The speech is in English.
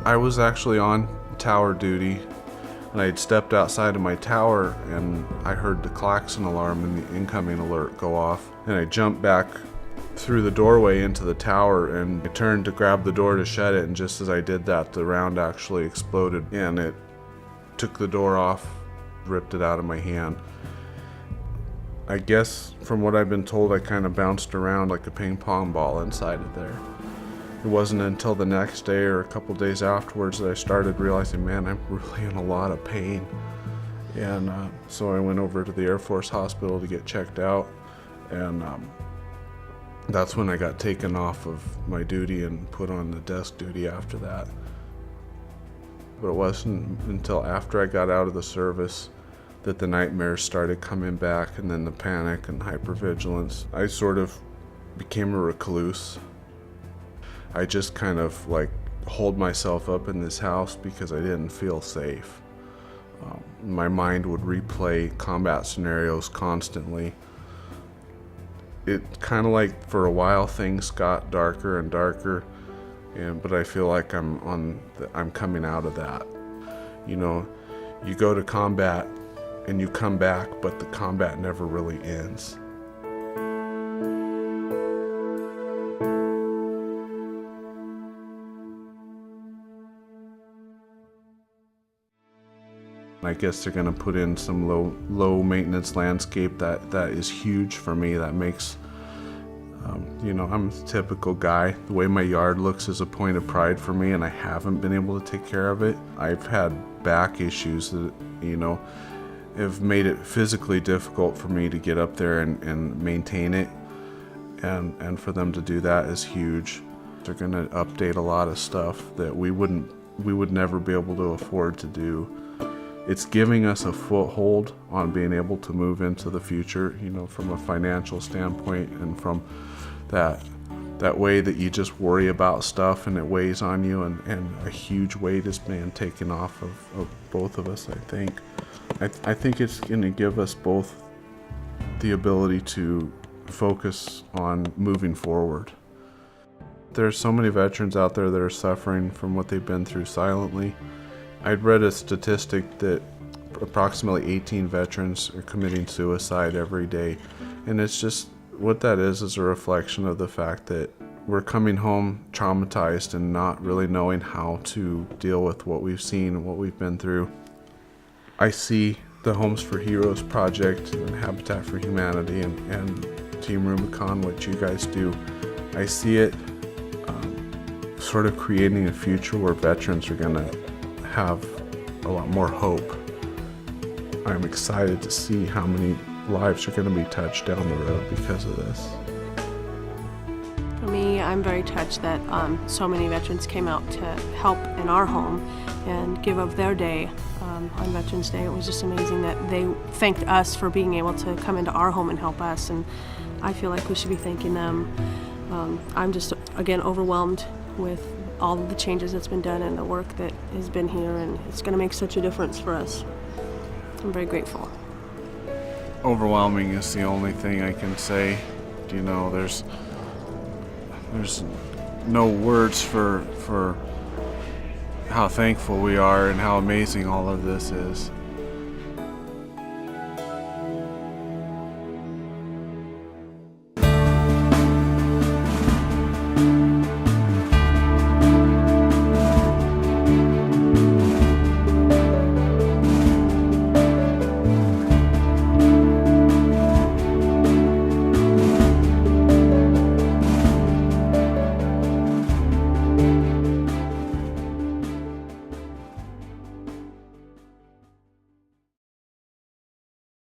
I was actually on tower duty, and I had stepped outside of my tower and I heard the klaxon alarm and the incoming alert go off. And I jumped back through the doorway into the tower and I turned to grab the door to shut it, and just as I did that, the round actually exploded and it took the door off, ripped it out of my hand. I guess from what I've been told, I kind of bounced around like a ping pong ball inside of there. It wasn't until the next day or a couple days afterwards that I started realizing, man, I'm really in a lot of pain. And so I went over to the Air Force Hospital to get checked out, and that's when I got taken off of my duty and put on the desk duty after that. But it wasn't until after I got out of the service that the nightmares started coming back, and then the panic and hypervigilance. I sort of became a recluse. I just kind of like holed myself up in this house because I didn't feel safe. My mind would replay combat scenarios constantly. It kind of like for a while things got darker and darker, but I feel like I'm coming out of that. You know, you go to combat and you come back, but the combat never really ends. I guess they're gonna put in some low maintenance landscape that is huge for me. That makes, you know, I'm a typical guy. The way my yard looks is a point of pride for me, and I haven't been able to take care of it. I've had back issues that, you know, have made it physically difficult for me to get up there and maintain it, and for them to do that is huge. They're gonna update a lot of stuff that we would never be able to afford to do. It's giving us a foothold on being able to move into the future, you know, from a financial standpoint, and from that way that you just worry about stuff and it weighs on you, and a huge weight is being taken off of both of us, I think. I think it's going to give us both the ability to focus on moving forward. There's so many veterans out there that are suffering from what they've been through silently. I'd read a statistic that approximately 18 veterans are committing suicide every day. And it's just, what that is a reflection of the fact that we're coming home traumatized and not really knowing how to deal with what we've seen and what we've been through. I see the Homes for Heroes project and Habitat for Humanity and Team Rubicon, what you guys do. I see it sort of creating a future where veterans are gonna have a lot more hope. I'm excited to see how many lives are going to be touched down the road because of this. For me, I'm very touched that so many veterans came out to help in our home and give of their day on Veterans Day. It was just amazing that they thanked us for being able to come into our home and help us, and I feel like we should be thanking them. I'm just, again, overwhelmed with all of the changes that's been done and the work that has been here, and it's going to make such a difference for us. I'm very grateful. Overwhelming is the only thing I can say. You know, there's no words for how thankful we are and how amazing all of this is.